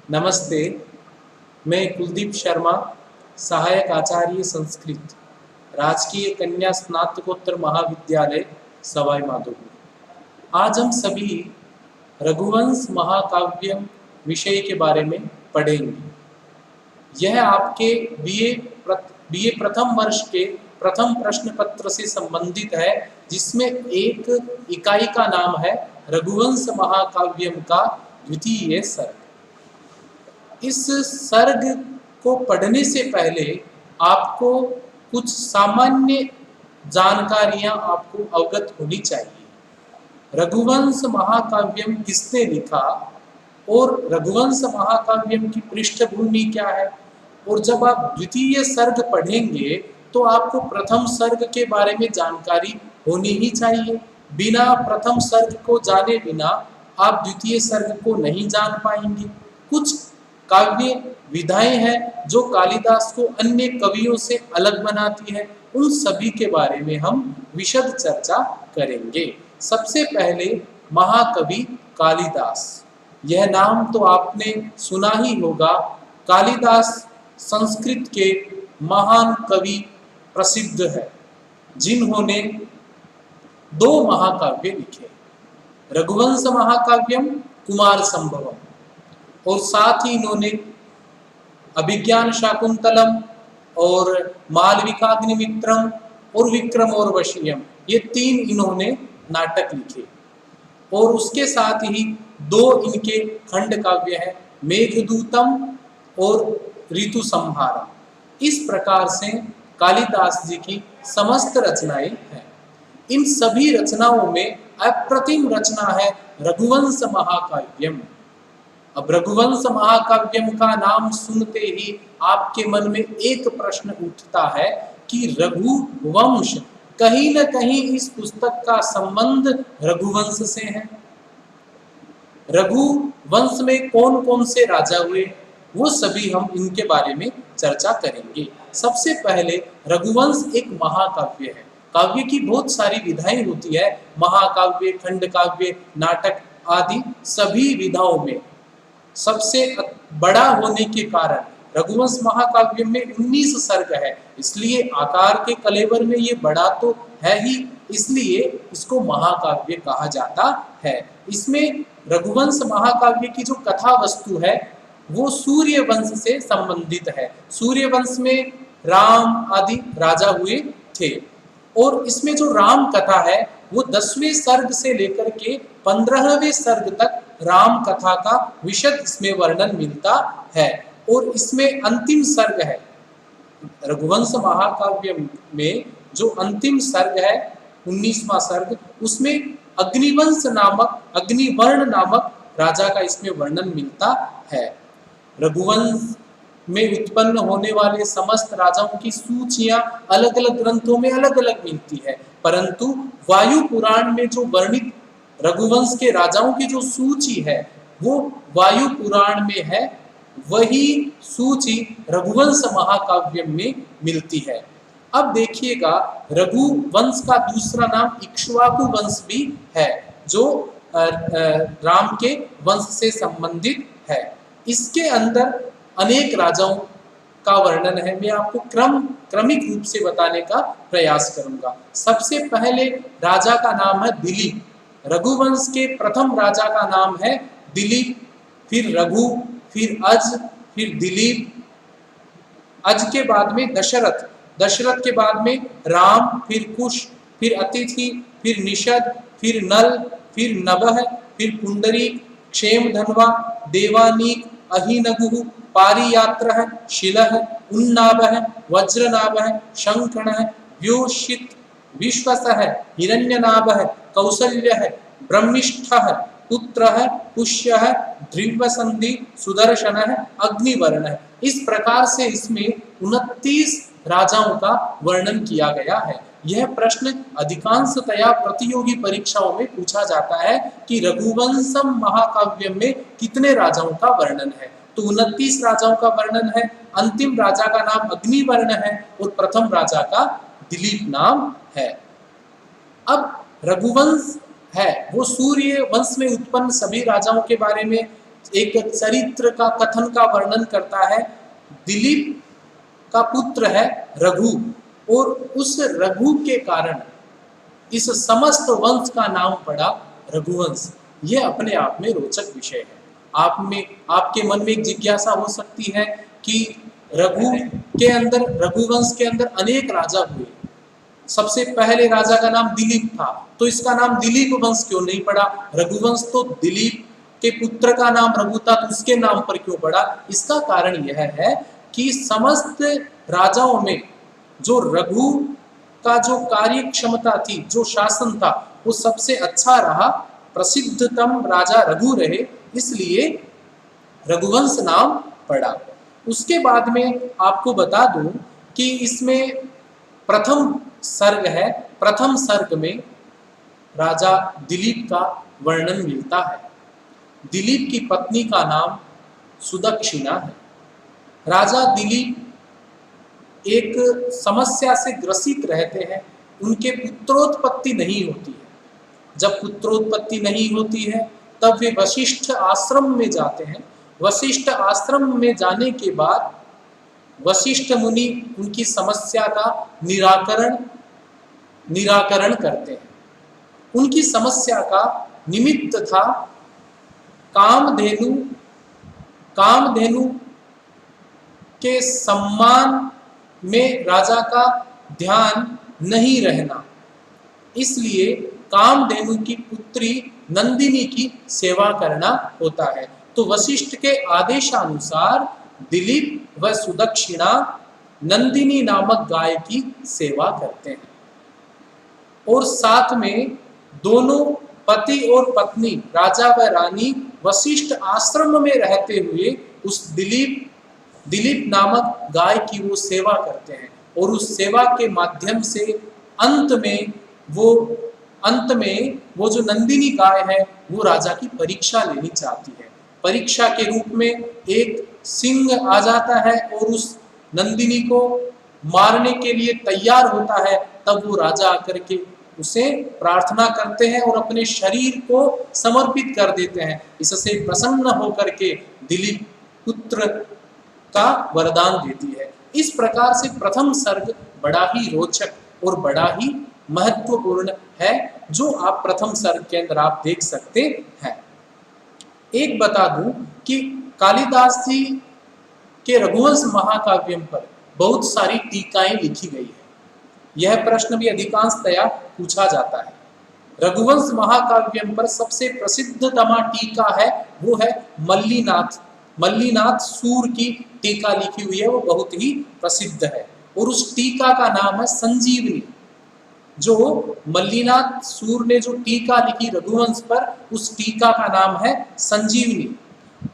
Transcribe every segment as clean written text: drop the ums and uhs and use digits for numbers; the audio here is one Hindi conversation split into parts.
नमस्ते, मैं कुलदीप शर्मा, सहायक आचार्य संस्कृत, राजकीय कन्या स्नातकोत्तर महाविद्यालय सवाई माधोपुर। आज हम सभी रघुवंश महाकाव्य विषय के बारे में पढ़ेंगे। यह आपके बीए प्रथम वर्ष के प्रथम प्रश्न पत्र से संबंधित है, जिसमें एक इकाई का नाम है रघुवंश महाकाव्यम का द्वितीय सर्ग। इस सर्ग को पढ़ने से पहले आपको कुछ सामान्य जानकारियां आपको अवगत होनी चाहिए। रघुवंश महाकाव्यम किसने लिखा और रघुवंश महाकाव्यम की पृष्ठभूमि क्या है, और जब आप द्वितीय सर्ग पढ़ेंगे तो आपको प्रथम सर्ग के बारे में जानकारी होनी ही चाहिए। बिना प्रथम सर्ग को जाने बिना आप द्वितीय सर्ग को नहीं जान पाएंगे। कुछ काव्य विधाएं हैं जो कालिदास को अन्य कवियों से अलग बनाती है, उन सभी के बारे में हम विशद चर्चा करेंगे। सबसे पहले महाकवि कालिदास, यह नाम तो आपने सुना ही होगा। कालिदास संस्कृत के महान कवि प्रसिद्ध है, जिन्होंने दो महाकाव्य लिखे, रघुवंश महाकाव्यम, कुमार संभवम, और साथ ही इन्होंने अभिज्ञान शाकुंतलम और मालविकाग्निमित्रम और विक्रम और वशीयम, ये तीन इन्होंने नाटक लिखे। और उसके साथ ही दो इनके खंड काव्य हैं, मेघदूतम और ऋतु संहारम। इस प्रकार से कालिदास जी की समस्त रचनाएं हैं। इन सभी रचनाओं में अप्रतिम रचना है रघुवंश महाकाव्यम। अब रघुवंश महाकाव्यम का नाम सुनते ही आपके मन में एक प्रश्न उठता है कि रघुवंश, कहीं न कहीं इस पुस्तक का संबंध रघुवंश से है। रघुवंश में कौन कौन से राजा हुए, वो सभी हम इनके बारे में चर्चा करेंगे। सबसे पहले रघुवंश एक महाकाव्य है। काव्य की बहुत सारी विधाएं होती है, महाकाव्य, खंड काव्य, नाटक आदि सभी विधाओं में सबसे बड़ा होने के कारण रघुवंश महाकाव्य में 19 सर्ग है। इसलिए आकार के कलेवर में ये बड़ा तो है ही, इसलिए इसको महाकाव्य कहा जाता है। इसमें रघुवंश महाकाव्य की जो कथा वस्तु है वो सूर्य वंश से संबंधित है। सूर्य वंश में राम आदि राजा हुए थे, और इसमें जो राम कथा है वो 10वें सर्ग से लेकर के 15वें सर्ग तक राम कथा का विशद इसमें वर्णन मिलता है। और इसमें अंतिम सर्ग है, रघुवंश महाकाव्य में जो अंतिम सर्ग है 19वां सर्ग, उसमें अग्निवर्ण नामक राजा का इसमें वर्णन मिलता है। रघुवंश में उत्पन्न होने वाले समस्त राजाओं की सूचियां अलग अलग ग्रंथों में अलग अलग मिलती है, परंतु वायु पुराण में जो वर्णित रघुवंश के राजाओं की जो सूची है वो वायु पुराण में है, वही सूची रघुवंश महाकाव्य में मिलती है। अब देखिएगा, रघुवंश का दूसरा नाम इक्ष्वाकु वंश भी है, जो राम के वंश से संबंधित है। इसके अंदर अनेक राजाओं का वर्णन है। मैं आपको क्रमिक रूप से बताने का प्रयास करूंगा। सबसे पहले राजा का नाम है दिलीप। रघुवंश के प्रथम राजा का नाम है दिलीप, फिर रघु, फिर अज, फिर दिलीप। अज के बाद में दशरथ, दशरथ के बाद में राम, फिर कुश, फिर अतिथि, फिर निषद, फिर नल, फिर नभः, फिर पुंडरीक, क्षेमधन्वा, देवानीक, अहिनगुः, पारियात्रः, शिलः, उन्नाभः, वज्रनाभः, शंखणः, व्योषित, विश्वसः, हिरण्यनाभः, कौसल्यः, ब्रह्मिष्ठः, पुत्रः, पुष्यः, ध्रुवसंधि, सुदर्शनः, अग्निवर्णः। इस प्रकार से इसमें 29 राजाओं का वर्णन किया गया है। यह प्रश्न अधिकांशतया प्रतियोगी परीक्षाओं में पूछा जाता है कि रघुवंशम महाकाव्य में कितने राजाओं का वर्णन है, तो 29 राजाओं का वर्णन है। अंतिम राजा का नाम अग्निवर्ण है और प्रथम राजा का दिलीप नाम है। अब रघुवंश है वो सूर्य वंश में उत्पन्न सभी राजाओं के बारे में एक चरित्र का कथन का वर्णन करता है। दिलीप का पुत्र है रघु, और उस रघु के कारण इस समस्त वंश का नाम पड़ा रघुवंश। यह अपने आप में रोचक विषय है। आपके मन में एक जिज्ञासा हो सकती है कि रघुवंश के अंदर अनेक राजा हुए, सबसे पहले राजा का नाम दिलीप था, तो इसका नाम दिलीप वंश क्यों नहीं पड़ा? रघुवंश तो दिलीप के पुत्र का नाम रघु था, तो उसके नाम पर क्यों पड़ा? इसका कारण यह है कि समस्त राजाओं में जो रघु का जो कार्य क्षमता थी, जो शासन था, वो सबसे अच्छा रहा, प्रसिद्धतम राजा रघु रहे, इसलिए रघुवंश नाम पड़ा। उसके बाद में आपको बता दूं कि इसमें प्रथम सर्ग है, प्रथम सर्ग में राजा दिलीप का वर्णन मिलता है। दिलीप की पत्नी का नाम सुदक्षिणा है। राजा दिलीप एक समस्या से ग्रसित रहते हैं, उनके पुत्रोत्पत्ति नहीं होती है। जब पुत्रोत्पत्ति नहीं होती है तब वे वशिष्ठ आश्रम में जाते हैं। वशिष्ठ आश्रम में जाने के बाद वशिष्ठ मुनि उनकी समस्या का निराकरण करते हैं। उनकी समस्या का निमित्त था कामधेनु के सम्मान में राजा का ध्यान नहीं रहना, इसलिए कामधेनु की पुत्री नंदिनी की सेवा करना होता है। तो वशिष्ठ के आदेशानुसार दिलीप व सुदक्षिणा नंदिनी नामक गाय की सेवा करते हैं, और साथ में दोनों पति और पत्नी राजा व रानी वशिष्ठ आश्रम में रहते हुए उस दिलीप नामक गाय की वो सेवा करते हैं, और उस सेवा के माध्यम से अंत में वो जो नंदिनी गाय है वो राजा की परीक्षा लेनी चाहती है। परीक्षा के रूप में एक सिंह आ जाता है और उस नंदिनी को मारने के लिए तैयार होता है। तब वो राजा आकर के उसे प्रार्थना करते हैं और अपने शरीर को समर्पित कर देते हैं। इससे प्रसन्न होकर के दिलीप पुत्र का वरदान देती है। इस प्रकार से प्रथम सर्ग बड़ा ही रोचक और बड़ा ही महत्वपूर्ण है, जो आप प्रथम सर्ग के अंदर आप देख सकते हैं। एक बता दूं कि कालिदास जी के रघुवंश महाकाव्यम पर बहुत सारी टीकाएं लिखी गई है। यह प्रश्न भी अधिकांशतया पूछा जाता है। रघुवंश महाकाव्यम पर सबसे प्रसिद्धतमा टीका है वो है मल्लीनाथ सूर की टीका लिखी हुई है, वो बहुत ही प्रसिद्ध है, और उस टीका का नाम है संजीवनी। जो मल्लीनाथ सूर ने जो टीका लिखी रघुवंश पर, उस टीका का नाम है संजीवनी।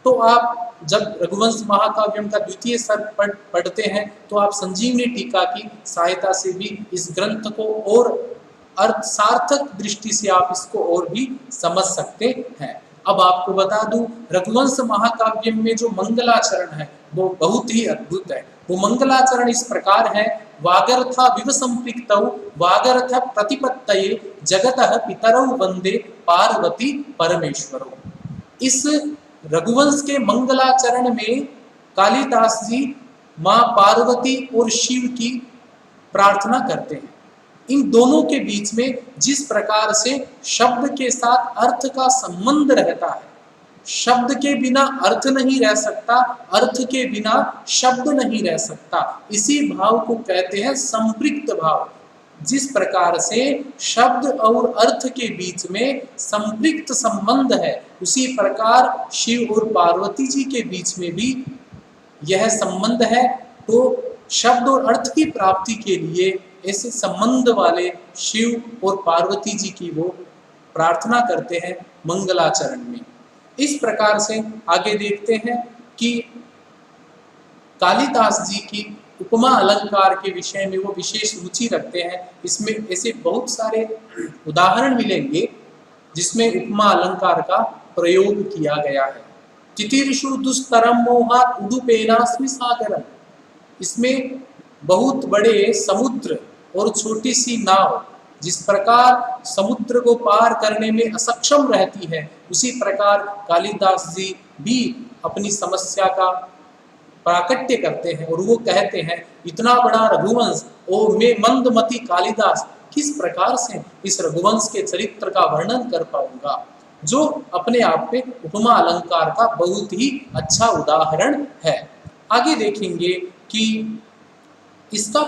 तो आप जब रघुवंश महाकाव्यम का द्वितीय सर्ग पढ़ते हैं तो आप संजीवनी टीका की सहायता से भी इस ग्रंथ को और अर्थ सार्थक दृष्टि से आप इसको और भी समझ सकते हैं। अब आपको बता दूं, रघुवंश महाकाव्यम में जो मंगलाचरण है वो बहुत ही अद्भुत है। वो मंगलाचरण इस प्रकार है: वागर्था विव संपृक्तौ वागर्थ प्रतिपत्तये जगतः पितरौ वंदे पार्वती परमेश्वरौ। इस रघुवंश के मंगलाचरण में कालिदास जी माँ पार्वती और शिव की प्रार्थना करते हैं। इन दोनों के बीच में जिस प्रकार से शब्द के साथ अर्थ का संबंध रहता है, शब्द के बिना अर्थ नहीं रह सकता, अर्थ के बिना शब्द नहीं रह सकता, इसी भाव को कहते हैं संपृक्त भाव। जिस प्रकार से शब्द और अर्थ के बीच में संपृक्त संबंध है, उसी प्रकार शिव और पार्वती जी के बीच में भी यह संबंध है। तो शब्द और अर्थ की प्राप्ति के लिए ऐसे संबंध वाले शिव और पार्वती जी की वो प्रार्थना करते हैं मंगलाचरण में। इस प्रकार से आगे देखते हैं कि कालिदास जी की उपमा अलंकार के विषय में वो विशेष रुचि रखते हैं। इसमें ऐसे बहुत सारे उदाहरण मिलेंगे जिसमें उपमा अलंकार का प्रयोग किया गया है। तितिर्षु दुस्तरम मोहात् उदुपेनास्मि सागरम। इसमें बहुत बड़े समुद्र और छोटी सी नाव जिस प्रकार समुद्र को पार करने में असक्षम रहती है, उसी प्रकार कालिदास जी भी अपनी समस्या का प्राकट्य करते हैं और वो कहते हैं इतना बड़ा रघुवंश और मैं मंदमती कालिदास किस प्रकार से इस रघुवंश के चरित्र का वर्णन कर पाऊंगा, जो अपने आप में उपमा अलंकार का बहुत ही अच्छा उदाहरण है। आगे देखेंगे कि इसका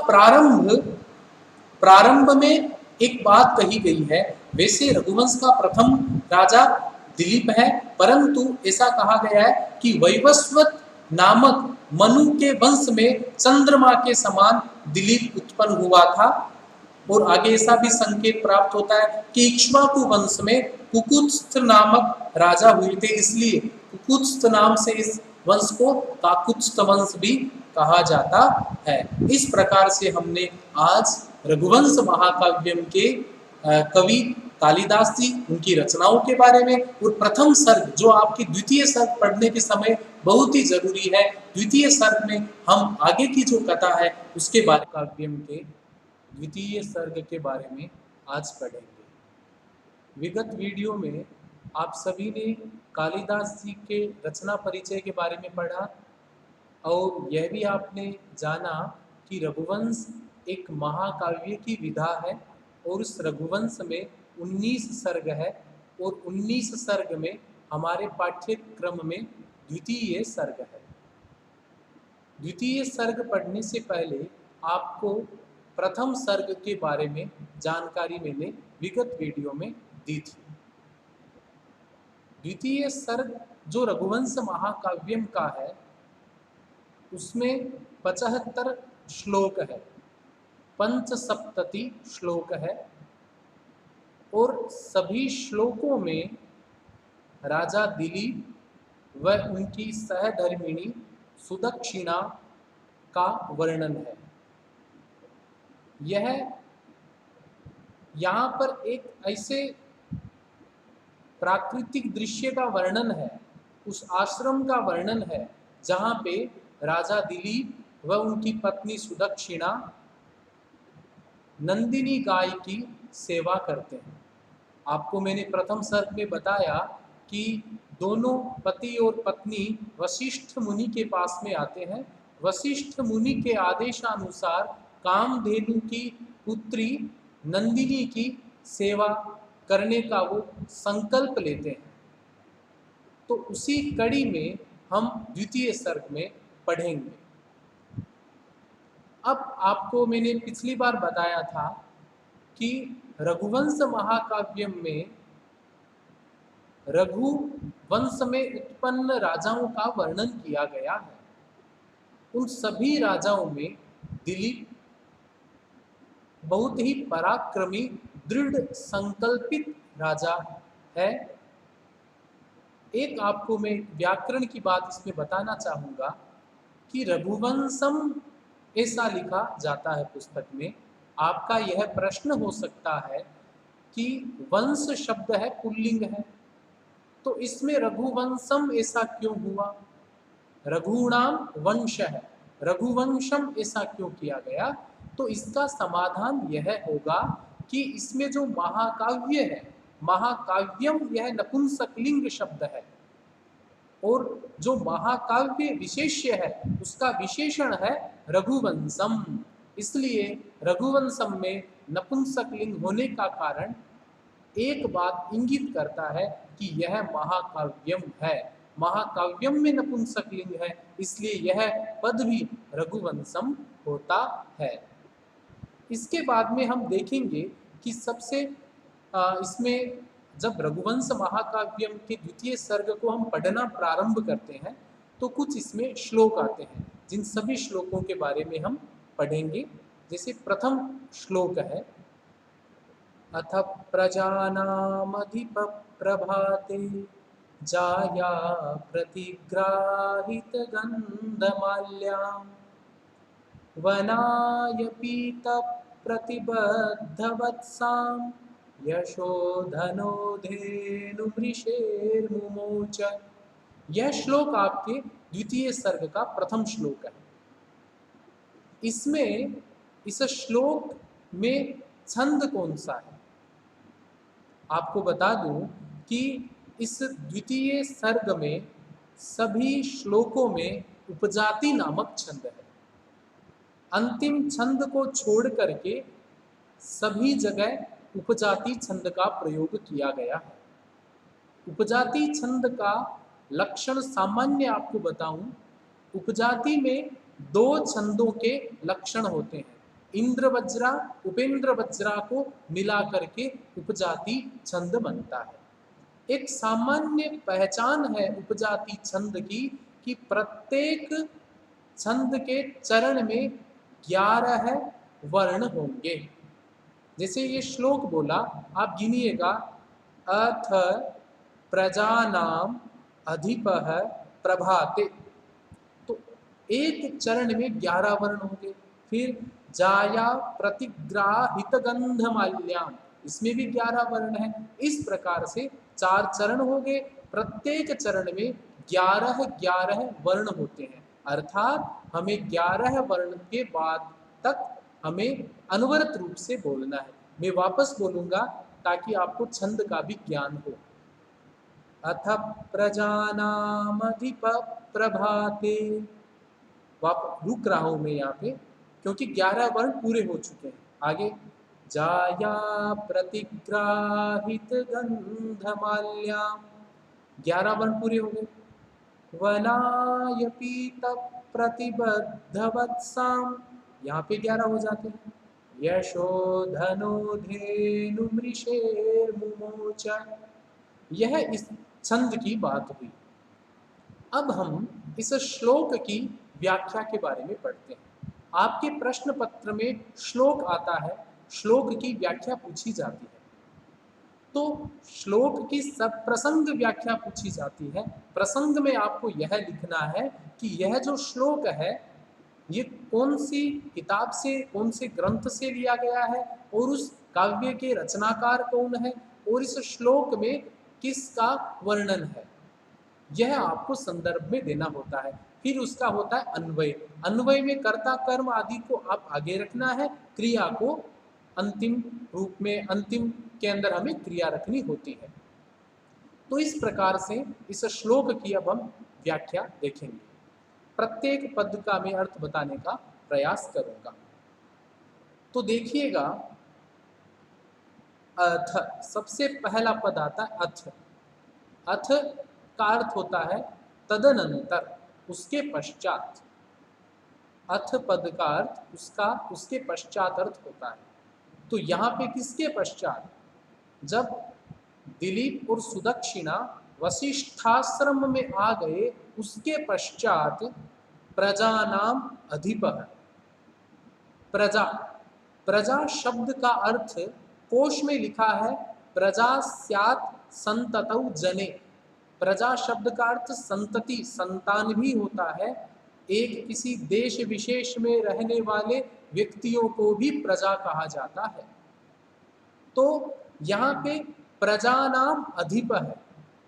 प्रारंभ में एक बात कही गई है। वैसे रघुवंश का प्रथम राजा दिलीप है, परंतु ऐसा कहा गया है कि वैवस्वत नामक मनु के वंश में चंद्रमा के समान दिलीप उत्पन्न हुआ था। और आगे ऐसा भी संकेत प्राप्त होता है कि इक्ष्वाकु वंश में कुकुत्स्थ नामक राजा हुए थे, इसलिए कुकुत्स्थ नाम से इस वंश को काकुत्स्थ वंश भी कहा जाता है। इस प्रकार से हमने आज रघुवंश महाकाव्यम के कवि कालिदास जी, उनकी रचनाओं के बारे में और प्रथम सर्ग जो आपकी द्वितीय सर्ग पढ़ने के समय बहुत ही जरूरी है, द्वितीय सर्ग में हम आगे की जो कथा है उसके बारे काव्यम के द्वितीय सर्ग के बारे में आज पढ़ेंगे। विगत वीडियो में आप सभी ने कालिदास जी के रचना परिचय के बारे में पढ़ा और यह भी आपने जाना कि रघुवंश एक महाकाव्य की विधा है और उस रघुवंश में 19 सर्ग है और 19 सर्ग में हमारे पाठ्यक्रम में द्वितीय सर्ग है। द्वितीय सर्ग पढ़ने से पहले आपको प्रथम सर्ग के बारे में जानकारी मैंने विगत वीडियो में दी थी। द्वितीय सर्ग जो रघुवंश महाकाव्यम का है उसमें 75 श्लोक है, पंचसप्तति श्लोक है और सभी श्लोकों में राजा दिलीप व उनकी सहधर्मिणी सुदक्षिणा का वर्णन है। यह यहाँ पर एक ऐसे प्राकृतिक दृश्य का वर्णन है, उस आश्रम का वर्णन है जहाँ पे राजा दिलीप व उनकी पत्नी सुदक्षिणा नंदिनी गाय की सेवा करते हैं। आपको मैंने प्रथम सर्ग में बताया कि दोनों पति और पत्नी वशिष्ठ मुनि के पास में आते हैं। वशिष्ठ मुनि के आदेशानुसार कामधेनु की पुत्री नंदिनी की सेवा करने का वो संकल्प लेते हैं। तो उसी कड़ी में हम द्वितीय सर्ग में पढ़ेंगे। अब आपको मैंने पिछली बार बताया था कि रघुवंश महाकाव्यम में रघु वंश में उत्पन्न राजाओं का वर्णन किया गया है। उन सभी राजाओं में दिलीप बहुत ही पराक्रमी, दृढ़ संकल्पित राजा है। एक आपको मैं व्याकरण की बात इसमें बताना चाहूंगा कि रघुवंशम ऐसा लिखा जाता है पुस्तक में। आपका यह प्रश्न हो सकता है कि वंश शब्द है, पुल्लिंग है, तो इसमें रघुवंशम ऐसा क्यों हुआ? रघुनाम वंश है, रघुवंशम ऐसा क्यों किया गया? तो इसका समाधान यह होगा कि इसमें जो महाकाव्य है, महाकाव्यम, यह नपुंसकलिंग शब्द है और जो महाकाव्य विशेष्य है उसका विशेषण है रघुवंशम। इसलिए रघुवंशम में नपुंसकलिंग होने का कारण एक बात इंगित करता है कि यह महाकाव्यम है। महाकाव्यम में नपुंसकलिंग है, इसलिए यह पद भी रघुवंशम होता है। इसके बाद में हम देखेंगे कि सबसे इसमें जब रघुवंश महाकाव्यम के द्वितीय सर्ग को हम पढ़ना प्रारंभ करते हैं तो कुछ इसमें श्लोक आते हैं, जिन सभी श्लोकों के बारे में हम पढ़ेंगे। जैसे प्रथम श्लोक है, अथ प्रजानामधिप प्रभाते जाया प्रतिग्राहित गंधमाल्यां वनाय पीत प्रतिबद्धवत्सां यशोधनो धेनुमृषेर्मुमोच। यह श्लोक आपके द्वितीय सर्ग का प्रथम श्लोक है। इसमें इस श्लोक में छंद कौन सा है? आपको बता दूं कि इस द्वितीय सर्ग में सभी श्लोकों में उपजाति नामक छंद है। अंतिम छंद को छोड़ करके सभी जगह उपजाति छंद का प्रयोग किया गया है। उपजाति छंद का लक्षण सामान्य आपको बताऊं, उपजाति में दो छंदों के लक्षण होते हैं। इंद्र वज्रा, उपेंद्र वज्रा को मिला करके उपजाति छंद बनता है। एक सामान्य पहचान है उपजाति छंद की कि प्रत्येक छंद के चरण में 11 वर्ण होंगे। जैसे ये श्लोक बोला, आप गिनिएगा, अथ प्रजानाम अधिपः प्रभाते, तो एक चरण में 11 वर्ण होंगे। फिर जाया प्रतिग्राहित गंधमाल्याम, इसमें भी 11 वर्ण है। इस प्रकार से 4 चरण हो गए, प्रत्येक चरण में 11 वर्ण होते हैं। अर्थात हमें 11 वर्ण के बाद तक हमें अनवरत रूप से बोलना है। मैं वापस बोलूंगा ताकि आपको छंद का भी ज्ञान हो। अथ प्रजानामधिप प्रभाते, रुक रहा हूं मैं यहाँ पे क्योंकि 11 वर्ण पूरे हो चुके हैं। आगे, जाया प्रतिग्राहित गंधमाल्याम, 11 वर्ण पूरे हो गए। वनाय पीत प्रतिबद्धवत्साम, यहाँ पे 11 हो जाते हैं। यशोधनो धेनु मृषेर्मुमोच, यह इस छंद की बात हुई। अब हम इस श्लोक की व्याख्या के बारे में पढ़ते हैं। आपके प्रश्न पत्र में श्लोक आता है, श्लोक की व्याख्या पूछी जाती है। तो श्लोक की सब प्रसंग व्याख्या पूछी जाती है। प्रसंग में आपको यह लिखना है कि यह जो श्लोक है ये कौन सी किताब से, कौन से ग्रंथ से लिया गया है, और उस काव्य के रचनाकार कौन है, और इस श्लोक में किसका वर्णन है, यह आपको संदर्भ में देना होता है। फिर उसका होता है अन्वय। अन्वय में कर्ता कर्म आदि को आप आगे रखना है, क्रिया को अंतिम रूप में, अंतिम के अंदर हमें क्रिया रखनी होती है। तो इस प्रकार से इस श्लोक की अब हम व्याख्या देखेंगे। प्रत्येक पद का मैं अर्थ बताने का प्रयास करूंगा। तो देखिएगा, अथ, सबसे पहला पद आता है अथ। अथ का अर्थ होता है तदनंतर, उसके पश्चात। अथ पद का अर्थ उसके पश्चात अर्थ होता है। तो यहाँ पे किसके पश्चात? जब दिलीप और सुदक्षिणा वशिष्ठाश्रम में आ गए, उसके पश्चात प्रजानाम अधिपः। प्रजा, प्रजा शब्द का अर्थ कोश में लिखा है प्रजा स्यात् संततौ जने। प्रजा शब्द का अर्थ संतति, संतान भी होता है। एक किसी देश विशेष में रहने वाले व्यक्तियों को भी प्रजा कहा जाता है। तो यहाँ पे प्रजा नाम अधिप है,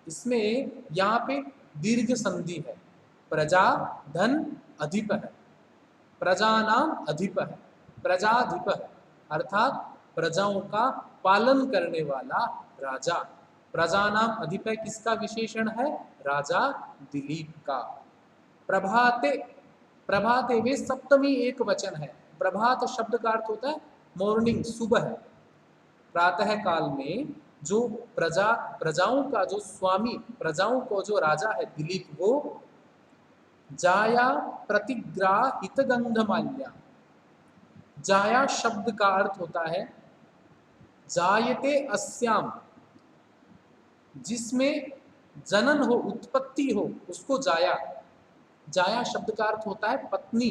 इसमें यहाँ पे दीर्घ संधि है। प्रजा धन अधिप है, प्रजा नाम अधिप है, प्रजाधिप है, अर्थात प्रजाओं का पालन करने वाला राजा। प्रजा नाम अधिप है किसका विशेषण है? राजा दिलीप का। प्रभाते, प्रभाते वे सप्तमी एक वचन है। प्रभात शब्द का अर्थ होता है मॉर्निंग, सुबह। प्रातः काल में जो प्रजाओं का जो स्वामी, प्रजाओं को जो राजा है दिलीप, वो जाया प्रतिग्राहित गंधमाल्या। जाया शब्द का अर्थ होता है जायते अस्याम, जिसमें जनन हो, उत्पत्ति हो, उसको जाया। जाया शब्द का अर्थ होता है पत्नी।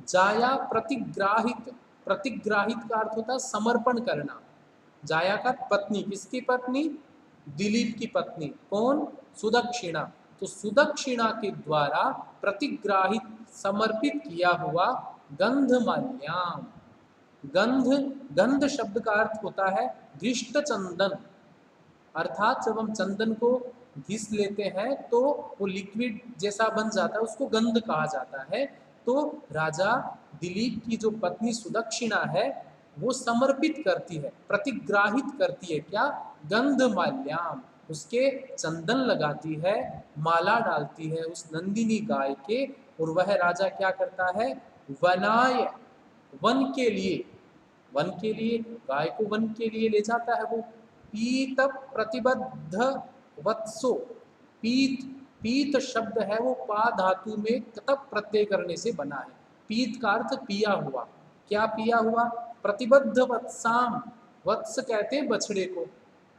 जाया प्रतिग्राहित, प्रतिग्राहित का अर्थ होता है समर्पण करना। जाया का पत्नी, किसकी पत्नी? दिलीप की पत्नी। कौन? सुदक्षिणा। तो सुदक्षिणा के द्वारा प्रतिग्राहित, समर्पित किया हुआ गंधमाल्याम। गंध, गंध शब्द का अर्थ होता है घृष्ट चंदन, अर्थात जब हम चंदन को घिस लेते हैं तो वो लिक्विड जैसा बन जाता है, उसको गंध कहा जाता है। तो राजा दिलीप की जो पत्नी सुदक्षिणा है, वो समर्पित करती है, प्रतिग्राहित करती है। क्या? गंधमाल्याम, उसके चंदन लगाती है, माला डालती है उस नंदिनी गाय के। और वह राजा क्या करता है? वनाय, वन के लिए, वन के लिए, गाय को वन के लिए ले जाता है वो। पीत प्रतिबद्ध वत्सो, पीत, पीत शब्द है वो पा धातु में तप प्रत्यय करने से बना है। पीत का अर्थ पिया हुआ। क्या पिया हुआ? प्रतिबद्ध वत्साम, वत्स कहते हैं बछड़े को,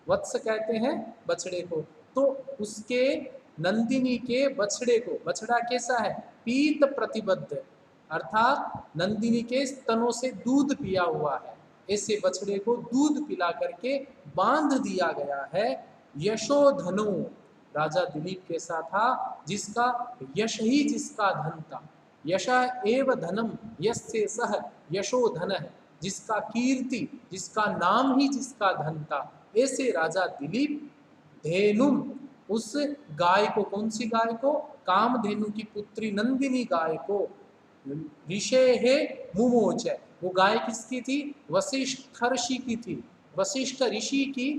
वत्स कहते हैं बछड़े को। तो उसके, नंदिनी के बछड़े को, बछड़ा कैसा है? पीत प्रतिबद्ध, अर्थात नंदिनी के स्तनों से दूध पिया हुआ है, ऐसे बछड़े को दूध पिला करके बांध दिया गया है। यशोधनो, राजा दिलीप कैसा था? जिसका यश ही जिसका धन था। यश एव धनम यस्य सह यशो धन है, जिसका कीर्ति, जिसका नाम ही जिसका धन था, ऐसे राजा दिलीप धेनुम, उस गाय को, कौन सी गाय को? कामधेनु की पुत्री नंदिनी गाय को, ऋषे है मुमोच है, वो गाय किसकी थी? वशिष्ठ ऋषि की थी, वशिष्ठ ऋषि की,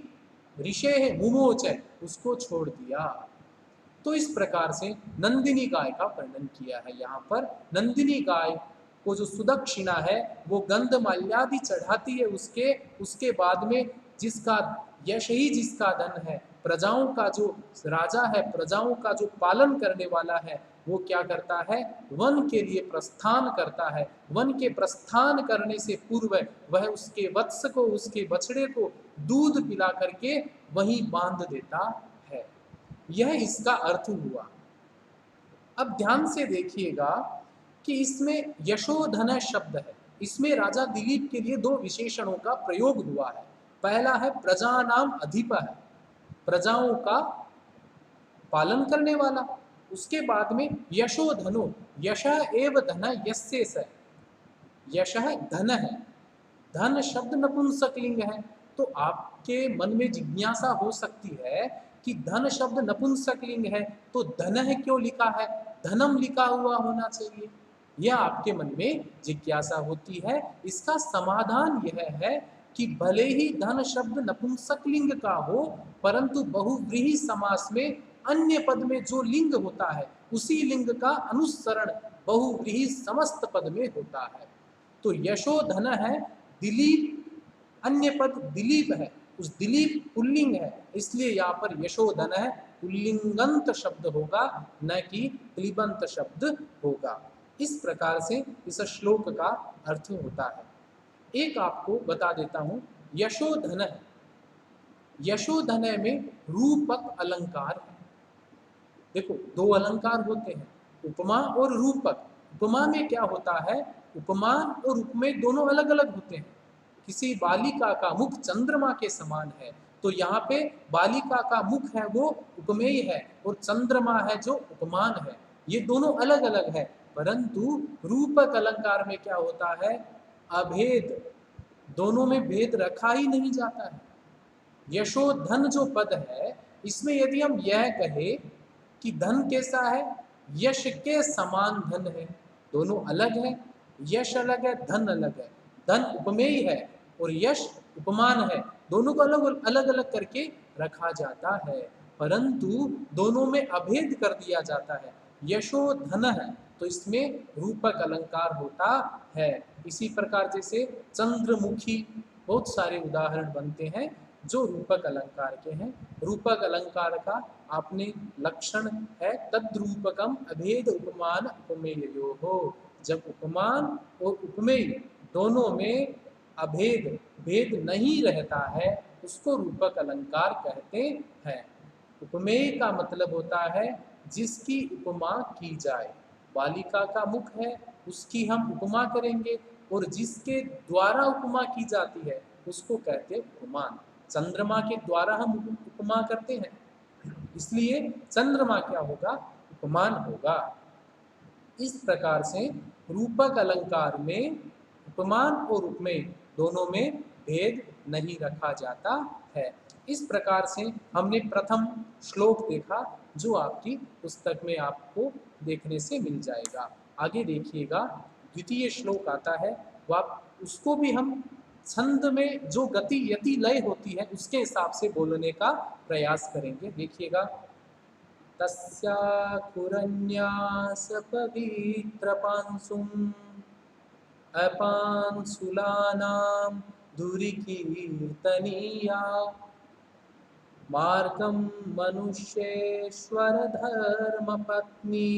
ऋषे है मुमोच है, उसको छोड़ दिया। तो इस प्रकार से नंदिनी गाय का वर्णन किया है यहाँ पर। नंदिनी गाय को जो सुदक्षिणा है वो गंध माल्यादि चढ़ाती है उसके, उसके बाद में जिसका यश ही जिसका धन है, प्रजाओं का जो राजा है, प्रजाओं का जो पालन करने वाला है, वो क्या करता है? वन के लिए प्रस्थान करता है। वन के प्रस्थान करने से पूर्व वह उसके वत्स को, उसके बछड़े को दूध पिला करके वहीं बांध देता है। यह इसका अर्थ हुआ। अब ध्यान से देखिएगा कि इसमें यशोधन शब्द है, इसमें राजा दिलीप के लिए दो विशेषणों का प्रयोग हुआ है। पहला है प्रजा नाम अधिप है, प्रजाओं का पालन करने वाला। उसके बाद में यशोधनो, यश एव धन यस्य स, यश धन है, धन शब्द नपुंसकलिंग है। तो आपके मन में जिज्ञासा हो सकती है कि धन शब्द नपुंसकलिंग है तो धन है क्यों लिखा है? धनम लिखा हुआ होना चाहिए, यह आपके मन में जिज्ञासा होती है। इसका समाधान यह है कि भले ही धन शब्द नपुंसकलिंग का हो, परंतु बहुव्रीहि समास में अन्य पद में जो लिंग होता है उसी लिंग का अनुसरण बहुव्रीहि समस्त पद में होता है। तो यशोधन है, दिलीप, अन्य पद दिलीप है, उस दिलीप पुल्लिंग है, इसलिए यहाँ पर यशोधन है, पुल्लिंगंत शब्द होगा, न कि क्लिबंत शब्द होगा। इस प्रकार से इस श्लोक का अर्थ होता है। एक आपको बता देता हूं, यशोधन है, यशोधन में रूपक अलंकार है। देखो दो अलंकार होते हैं, उपमा और रूपक। उपमा में क्या होता है? उपमान और उपमेय दोनों अलग अलग होते हैं। किसी बालिका का मुख चंद्रमा के समान है, तो यहाँ पे बालिका का मुख है वो उपमेय है और चंद्रमा है जो उपमान है, ये दोनों अलग अलग है। परंतु रूपक अलंकार में क्या होता है? अभेद, दोनों में भेद रखा ही नहीं जाता है। यशोधन जो पद है, इसमें यदि हम यह कहें कि धन कैसा है? यश के समान धन है, दोनों अलग है, यश अलग है, धन अलग है। धन उपमेय है और यश उपमान है, दोनों को अलग अलग अलग करके रखा जाता है, परंतु दोनों में अभेद कर दिया जाता है। यशोधन है तो इसमें रूपक अलंकार होता है। इसी प्रकार जैसे चंद्रमुखी, बहुत सारे उदाहरण बनते हैं जो रूपक अलंकार के हैं। रूपक अलंकार का आपने लक्षण है तद्रूपकम अभेद उपमान उपमेयो हो, जब उपमान और उपमेय दोनों में अभेद, भेद नहीं रहता है, उसको रूपक अलंकार कहते हैं। उपमेय का मतलब होता है जिसकी उपमा की जाए। बालिका का मुख है, उसकी हम उपमा करेंगे, और जिसके द्वारा उपमा की जाती है उसको कहते हैं उपमान। चंद्रमा के द्वारा हम उपमा करते हैं, इसलिए चंद्रमा क्या होगा? उपमान होगा। इस प्रकार से रूपक अलंकार में उपमान और उपमेय दोनों में भेद नहीं रखा जाता है। इस प्रकार से हमने प्रथम श्लोक देखा, जो आपकी पुस्तक में आपको देखने से मिल जाएगा। आगे देखिएगा, द्वितीय श्लोक आता है, वह उसको भी हम छंद में जो गति यति लय होती है उसके हिसाब से बोलने का प्रयास करेंगे। देखिएगा, तस्याकुरन्यास पवित्रपांसुम् अपांसुलानां धुरिकीर्तनीया मार्गं मनुष्येश्वर धर्मपत्नी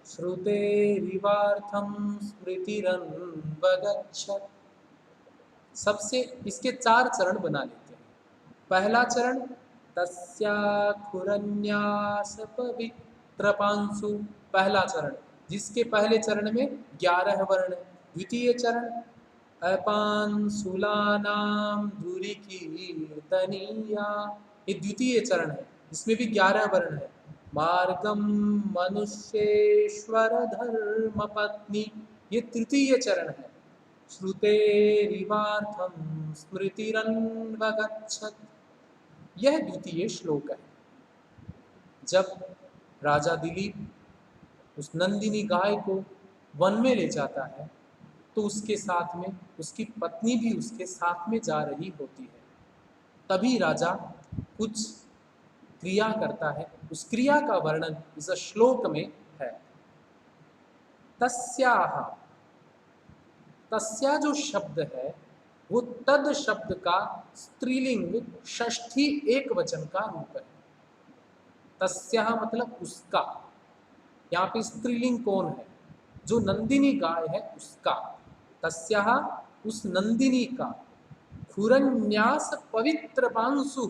श्रुतेरिवार्थं स्मृतिरन्वगच्छत्। सबसे इसके 4 चरण बना लेते हैं। पहला चरण, तस्याखुरन्यास पवित्रपांसु, पहला चरण, जिसके पहले चरण में 11 वर्ण है। द्वितीय चरण, अपांसुलानाम धुरिकीर्तनीया, ये द्वितीय चरण है, इसमें भी 11 वर्ण है। मार्गम मनुष्येश्वर धर्म पत्नी, ये तृतीय चरण है। श्रुतेरिवार्थं स्मृतिरन्वगच्छत्, यह द्वितीय श्लोक है। जब राजा दिलीप उस नंदिनी गाय को वन में ले जाता है तो उसके साथ में उसकी पत्नी भी उसके साथ में जा रही होती है। तभी राजा कुछ क्रिया करता है, उस क्रिया का वर्णन इस श्लोक में है। तस्याह, तस्या जो शब्द है वो तद शब्द का स्त्रीलिंग षष्ठी एक वचन का रूप है। तस्या मतलब उसका, यहाँ पे स्त्रीलिंग कौन है? जो नंदिनी गाय है उसका। तस्या उस नंदिनी का, खुरन्यास पवित्र पांसु,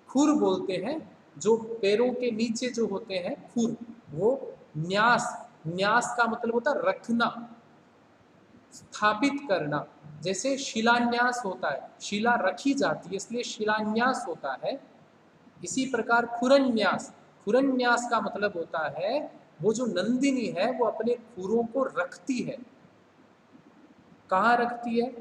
खुर बोलते हैं जो पैरों के नीचे जो होते हैं खुर, वो न्यास, न्यास का मतलब होता है रखना, स्थापित करना। जैसे शिलान्यास होता है, शिला रखी जाती है इसलिए शिलान्यास होता है। इसी प्रकार खुरन्यास, खुरन्यास का मतलब होता है वो जो नंदिनी है वो अपने खुरों को रखती है। कहाँ रखती है?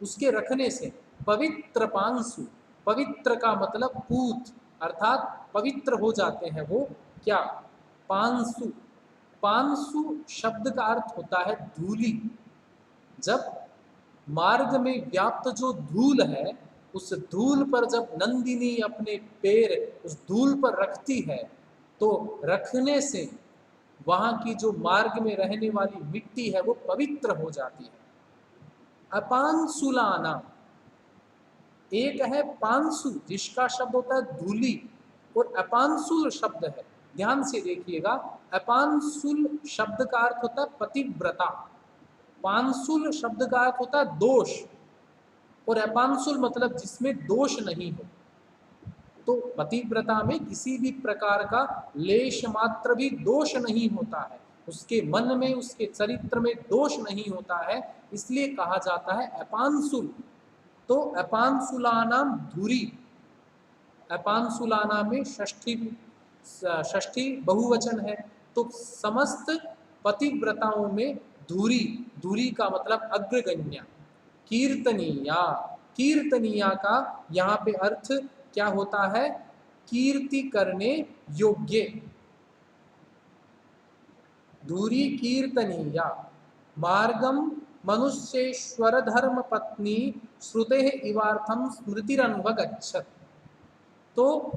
उसके रखने से। पवित्र पांसु, पवित्र का मतलब पूत, अर्थात पवित्र हो जाते हैं वो। क्या? पांसु, पांसु शब्द का अर्थ होता है धूली। जब मार्ग में व्याप्त जो धूल है, उस धूल पर जब नंदिनी अपने पैर उस धूल पर रखती है तो रखने से वहां की जो मार्ग में रहने वाली मिट्टी है वो पवित्र हो जाती है। अपांसुलाना, एक है पांसु जिसका शब्द होता है धूली, और अपांसुल शब्द है, ध्यान से देखिएगा। अपांसुल शब्द का अर्थ होता है पतिव्रता, पांसुल शब्द का अर्थ होता है दोष, और अपांसुल मतलब जिसमें दोष नहीं हो। तो पतिव्रता में किसी भी प्रकार का लेश मात्र भी दोष नहीं होता है, उसके मन में उसके चरित्र में दोष नहीं होता है, इसलिए कहा जाता है अपांसुल। तो अपांसुलानाम धुरी, अपांसुलाना में षष्ठी बहुवचन है। तो समस्त पतिव्रताओं में धुरी, धुरी का मतलब अग्रगण्या। कीर्तनीया, कीर्तनीया का यहाँ पे अर्थ क्या होता है? कीर्ति करने योग्य। धुरी कीर्तनीया मार्गम मनुष्येश्वर धर्म पत्नी श्रुते इवार्थम स्मृतिरन्वगच्छत्। तो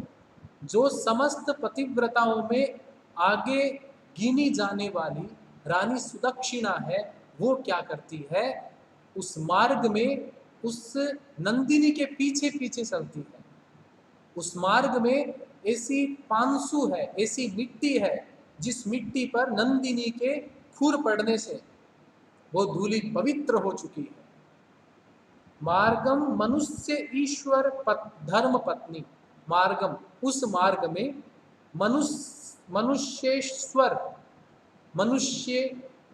जो समस्त पतिव्रताओं में आगे गिनी जाने वाली रानी सुदक्षिणा है वो क्या करती है? उस मार्ग में उस नंदिनी के पीछे पीछे चलती है। उस मार्ग में ऐसी पांसु है, ऐसी मिट्टी है जिस मिट्टी पर नंदिनी के खुर पड़ने से वो धूलि पवित्र हो चुकी है। मार्गम मनुष्य ईश्वर धर्म पत्नी, मार्गम उस मार्ग में मनुष्येश्वर, मनुष्य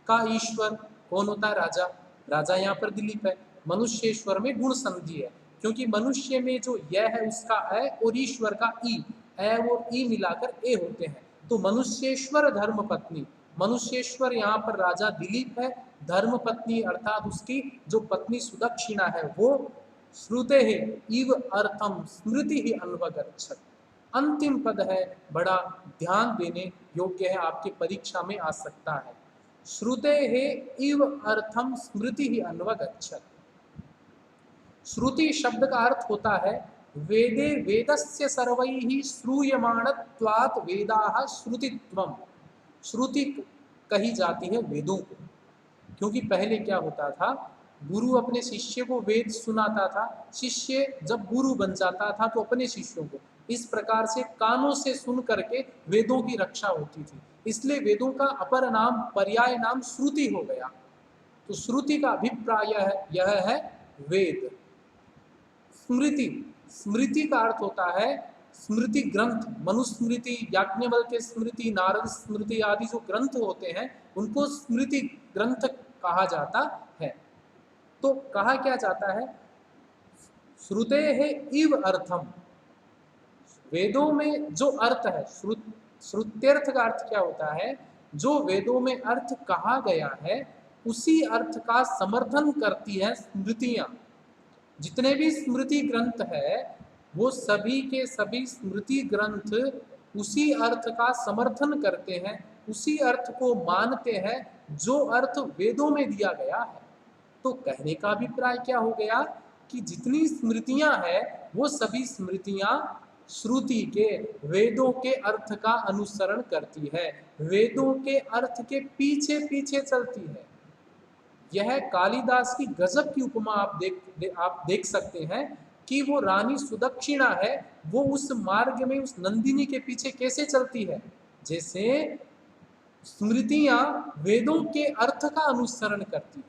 का ईश्वर कौन होता है? राजा। राजा यहाँ पर दिलीप है। मनुष्येश्वर में गुण संधि है, क्योंकि मनुष्य में जो य है उसका अ और ईश्वर का ई, अ और ई मिलाकर ए होते हैं। तो मनुष्येश्वर धर्म पत्नी, मनुष्येश्वर यहाँ पर राजा दिलीप है। धर्म पत्नी अर्थात उसकी जो पत्नी सुदक्षिणा है वो श्रुते है इव अर्थम स्मृति ही अन्वगच्छत्। अंतिम पद है, बड़ा ध्यान देने योग्य है, आपकी परीक्षा में आ सकता है। श्रुते है इव अर्थम स्मृति ही अन्वगच्छत्। श्रुति शब्द का अर्थ होता है वेदे वेदस्य सर्वैः श्रूयमाणत्वात् वेदाः श्रुतित्वम्। श्रुति कही जाती है वेदों को, क्योंकि पहले क्या होता था, गुरु अपने शिष्य को वेद सुनाता था, शिष्य जब गुरु बन जाता था तो अपने शिष्यों को, इस प्रकार से कानों से सुन करके वेदों की रक्षा होती थी। इसलिए वेदों का अपर नाम, पर्याय नाम श्रुति हो गया। तो श्रुति का अभिप्राय है, यह है वेद। स्मृति, स्मृति का अर्थ होता है स्मृति ग्रंथ, मनुस्मृति, याज्ञवल्क्य स्मृति, नारद स्मृति आदि जो ग्रंथ होते हैं उनको स्मृति ग्रंथ कहा जाता है। तो कहा क्या जाता है, श्रुते है इव अर्थम, वेदों में जो अर्थ है, श्रुत्यर्थ का अर्थ क्या होता है, जो वेदों में अर्थ कहा गया है उसी अर्थ का समर्थन करती है स्मृतियां। जितने भी स्मृति ग्रंथ है वो सभी के सभी स्मृति ग्रंथ उसी अर्थ का समर्थन करते हैं, उसी अर्थ को मानते हैं जो अर्थ वेदों में दिया गया है। तो कहने का अभिप्राय क्या हो गया कि जितनी स्मृतियां हैं वो सभी स्मृतियां श्रुति के, वेदों के अर्थ का अनुसरण करती है, वेदों के अर्थ के पीछे पीछे चलती है। यह कालिदास की गजब की उपमा आप देख सकते हैं कि वो रानी सुदक्षिणा है, वो उस मार्ग में उस नंदिनी के पीछे कैसे चलती है, जैसे स्मृतियां वेदों के अर्थ का अनुसरण करती है।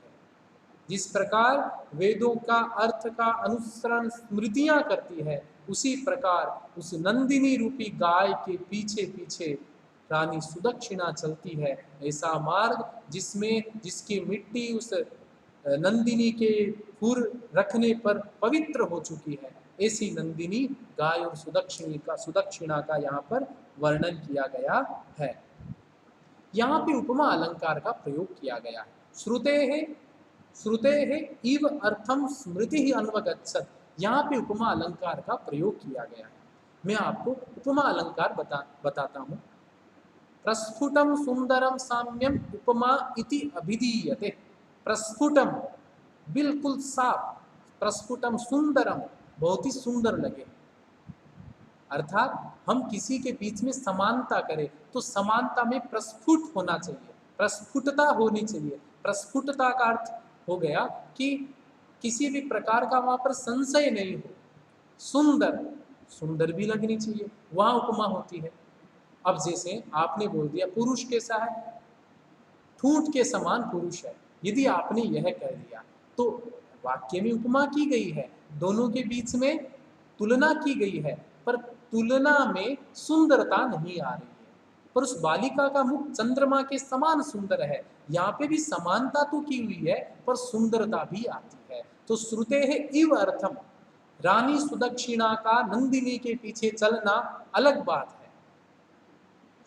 जिस प्रकार वेदों का अर्थ का अनुसरण स्मृतियां करती है, उसी प्रकार उस नंदिनी रूपी गाय के पीछे पीछे रानी सुदक्षिणा चलती है। ऐसा मार्ग जिसकी मिट्टी उस नंदिनी के फुर रखने पर पवित्र हो चुकी है, ऐसी नंदिनी गाय और सुदक्षिणा का यहाँ पर वर्णन किया गया है। यहाँ पे उपमा अलंकार का प्रयोग किया गया है। श्रुते है इव अर्थम स्मृति ही अन्वगच्छत, यहाँ पे उपमा अलंकार का प्रयोग किया गया है। मैं आपको उपमा अलंकार बताता हूँ। प्रस्फुटम सुंदरम साम्यम उपमा इति अभिधीयते। प्रस्फुटम बिल्कुल साफ, प्रस्फुटम सुंदरम बहुत ही सुंदर लगे, अर्थात हम किसी के बीच में समानता करें तो समानता में प्रस्फुट होना चाहिए, प्रस्फुटता होनी चाहिए। प्रस्फुटता का अर्थ हो गया कि किसी भी प्रकार का वहां पर संशय नहीं हो। सुंदर, सुंदर भी लगनी चाहिए, वहां उपमा होती है। अब जैसे आपने बोल दिया पुरुष कैसा है, ठूंठ के समान पुरुष है, यदि आपने यह कह दिया तो वाक्य में उपमा की गई है, दोनों के बीच में तुलना की गई है, पर तुलना में सुंदरता नहीं आ रही है। पर उस बालिका का मुख चंद्रमा के समान सुंदर है, यहाँ पे भी समानता तो की हुई है पर सुंदरता भी आती है। तो श्रुते है इव अर्थम, रानी सुदक्षिणा का नंदिनी के पीछे चलना अलग बात है,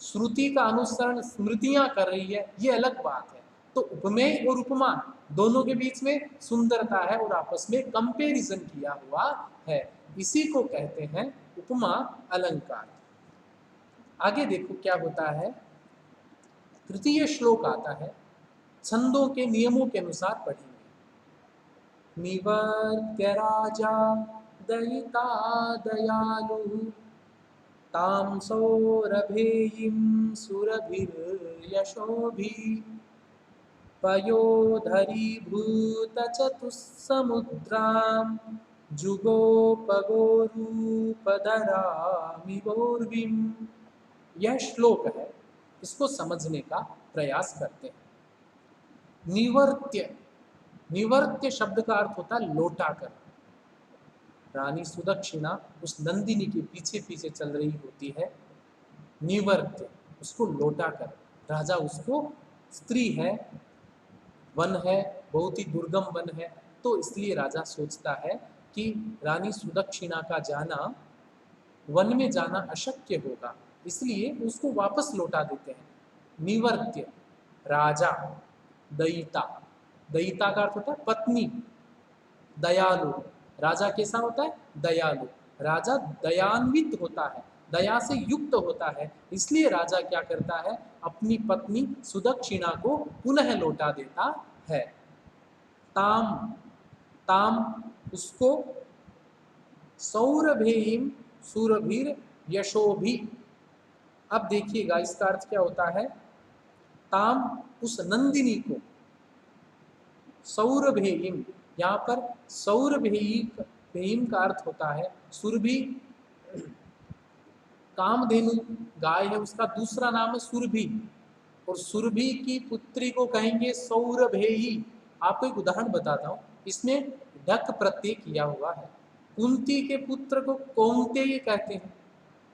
श्रुति का अनुसरण स्मृतियां कर रही है ये अलग बात है। तो उपमेय और उपमान दोनों के बीच में सुंदरता है और आपस में कंपैरिजन किया हुआ है, इसी को कहते हैं उपमा अलंकार। आगे देखो क्या होता है, तृतीय श्लोक आता है, छंदों के नियमों के अनुसार पढ़ेंगे। निवर्त्य राजा दयिता दयालु तां सौरभेयीं सुरभिर्यशोभिः पयोधरीभूतचतुस्समुद्रां जुगोपगोरूपधरामिवोर्विम्। यह श्लोक है, इसको समझने का प्रयास करते हैं। निवर्त्य, निवर्त्य शब्द का अर्थ होता है लौटा कर। रानी सुदक्षिणा उस नंदिनी के पीछे पीछे चल रही होती है, निवर्त्य उसको लौटा कर। राजा उसको, स्त्री है, वन है, बहुत ही दुर्गम वन है, तो इसलिए राजा सोचता है कि रानी सुदक्षिणा का जाना, वन में जाना अशक्य होगा, इसलिए उसको वापस लौटा देते हैं। निवर्त्य राजा, दयिता, दयिता का अर्थ होता है पत्नी, दयालु, राजा कैसा होता है, दयालु, राजा दयान्वित होता है, दया से युक्त होता है, इसलिए राजा क्या करता है, अपनी पत्नी सुदक्षिणा को पुनः लौटा देता है। ताम, ताम उसको सौरभेयीम सुरभिर यशोभी। अब देखिएगा इसका अर्थ क्या होता है, ताम उस नंदिनी को, सौरभेयीम, यहाँ पर सौरभेयीम का अर्थ होता है सुरभि, कामधेनु गाय है उसका दूसरा नाम है सुरभि, और सुरभि की पुत्री को कहेंगे सौरभेयी। आपको एक उदाहरण बताता हूं, इसमें ढक प्रत्यय किया हुआ है। कुंती के पुत्र को कौंतेय कहते हैं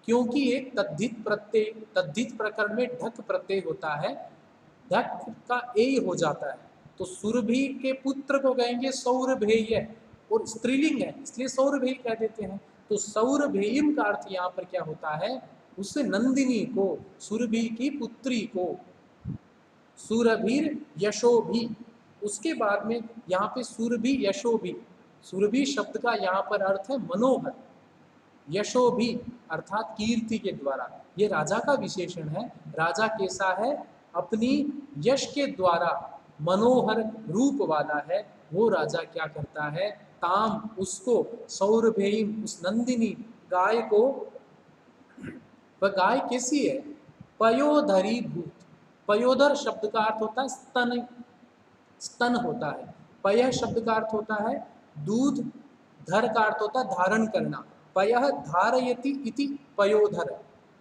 क्योंकि एक तद्धित प्रत्यय, तद्धित प्रकरण में ढक प्रत्यय होता है, ढक का ए हो जाता है, तो सुरभि के पुत्र को कहेंगे सौरभेय, और स्त्रीलिंग है इसलिए सौरभेय कह देते हैं। तो सौरभेयम का अर्थ यहाँ पर क्या होता है, उस नंदिनी को, सुरभि की पुत्री को, सुरभिर यशोभी। उसके बाद में यहाँ पे सुरभि यशोभी, सुरभि शब्द का यहाँ पर अर्थ है मनोहर, यशोभी अर्थात कीर्ति के द्वारा। ये राजा का विशेषण है। राजा कैसा है, अपनी यश के द्वारा मनोहर रूप वाला है। वो राजा क्या करता है, ताम उसको, सौरभेयीम उस नंदिनी गाय को, वह गाय कैसी है, पयोधरी भूत। पयोधर शब्द का अर्थ होता है स्तन, स्तन होता है। पय शब्द का अर्थ होता है दूध, धर का अर्थ होता है धारण करना, पयः धारयति इति पयोधर,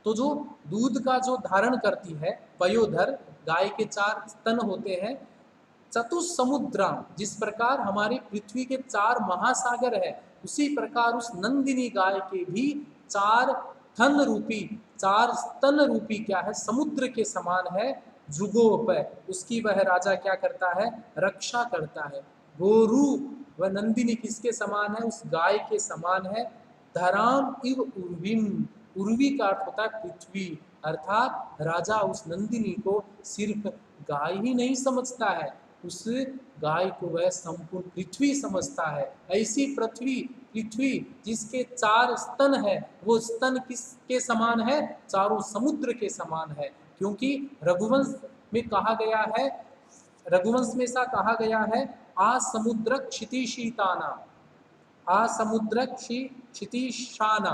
तो जो दूध का जो धारण करती है पयोधर। गाय के 4 स्तन होते हैं। चतुसमुद्राम, जिस प्रकार हमारी पृथ्वी के 4 महासागर है, उसी प्रकार उस नंदिनी गाय के भी 4 थन रूपी, 4 स्तन रूपी क्या है, समुद्र के समान है। जुगोपय, उसकी वह राजा क्या करता है, रक्षा करता है। गोरु, वह नंदिनी किसके समान है, उस गाय के समान है। धराम इव उर्विम, उर्वी का अर्थ होता है पृथ्वी, अर्थात राजा उस नंदिनी को सिर्फ गाय ही नहीं समझता है, उस गाय को वह संपूर्ण पृथ्वी समझता है। ऐसी पृथ्वी, पृथ्वी जिसके 4 स्तन है, वो स्तन किसके समान है, चारों समुद्र के समान है। क्योंकि रघुवंश में कहा गया है, रघुवंश में ऐसा कहा गया है, आ समुद्र क्षितिशीताना, आ समुद्र क्षितिशाना,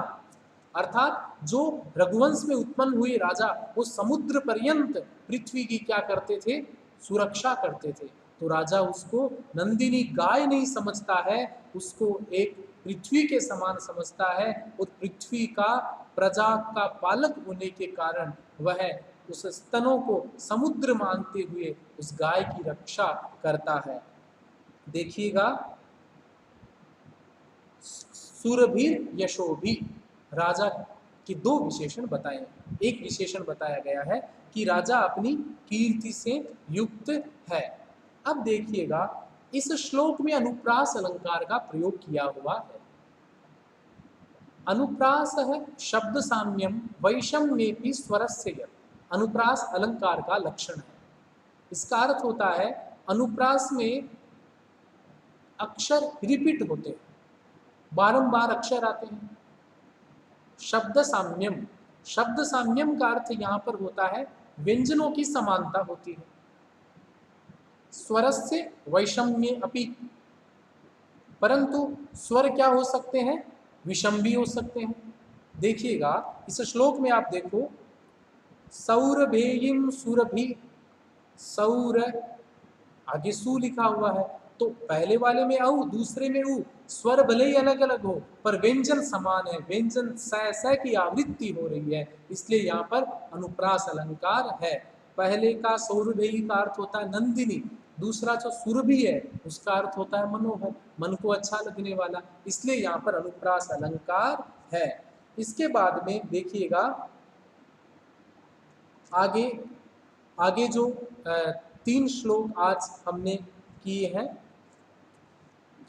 अर्थात जो रघुवंश में उत्पन्न हुए राजा वो समुद्र पर्यंत पृथ्वी की क्या करते थे, सुरक्षा करते थे। तो राजा उसको नंदिनी गाय नहीं समझता है, उसको एक पृथ्वी के समान समझता है, और पृथ्वी का प्रजा का पालक होने के कारण वह उस स्तनों को समुद्र मानते हुए उस गाय की रक्षा करता है। देखिएगा, सुरभीर यशोभी, राजा के 2 विशेषण बताए। एक विशेषण बताया गया है कि राजा अपनी कीर्ति से युक्त है। अब देखिएगा, इस श्लोक में अनुप्रास अलंकार का प्रयोग किया हुआ है। अनुप्रास है शब्द साम्यम वैषम्येपि स्वरस्य यत्, अनुप्रास अलंकार का लक्षण है। इसका अर्थ होता है अनुप्रास में अक्षर रिपीट होते हैं, बारंबार अक्षर आते हैं। शब्द साम्यम, शब्द साम्यम का अर्थ यहाँ पर होता है व्यंजनों की समानता होती है। स्वरस्य वैषम्ये अपि, परंतु स्वर क्या हो सकते हैं, विषम भी हो सकते हैं। देखिएगा इस श्लोक में आप देखो, सौरभेयिम सुरभि, सौर आगे सु लिखा हुआ है, तो पहले वाले में औ, दूसरे में उ, स्वर भले ही अलग अलग हो पर व्यंजन समान है, व्यंजन स की आवृत्ति हो रही है, इसलिए यहाँ पर अनुप्रास अलंकार है। पहले का सौरभेयी का अर्थ होता है नंदिनी, दूसरा जो सुरभि है उसका अर्थ होता है मनोहर, मन को अच्छा लगने वाला, इसलिए यहाँ पर अनुप्रास अलंकार है। इसके बाद में देखिएगा आगे, आगे जो 3 श्लोक आज हमने किए हैं,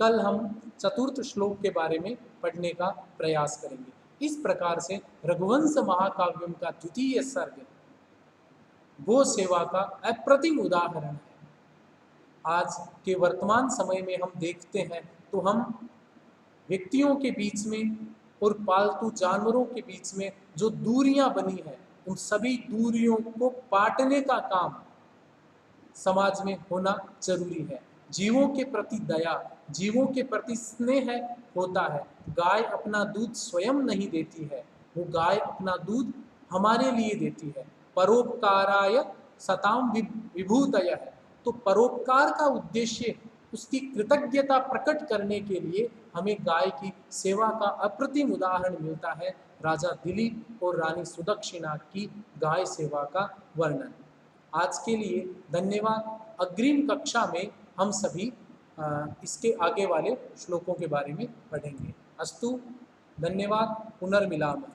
कल हम चतुर्थ श्लोक के बारे में पढ़ने का प्रयास करेंगे। इस प्रकार से रघुवंश महाकाव्यम का द्वितीय सर्ग गो सेवा का अप्रतिम उदाहरण है। आज के वर्तमान समय में हम देखते हैं तो हम व्यक्तियों के बीच में और पालतू जानवरों के बीच में जो दूरियां बनी हैं, उन सभी दूरियों को पाटने का काम समाज में होना जरूरी है। जीवों के प्रति दया, जीवों के प्रति स्नेह होता है। गाय अपना दूध स्वयं नहीं देती है, वो गाय अपना दूध हमारे लिए देती है। परोपकाराय सताम विभूतय है। तो परोपकार का उद्देश्य, उसकी कृतज्ञता प्रकट करने के लिए हमें गाय की सेवा का अप्रतिम उदाहरण मिलता है। राजा दिलीप और रानी सुदक्षिणा की गाय सेवा का वर्णन। आज के लिए धन्यवाद। अग्रिम कक्षा में हम सभी इसके आगे वाले श्लोकों के बारे में पढ़ेंगे। अस्तु, धन्यवाद, पुनर्मिलामः।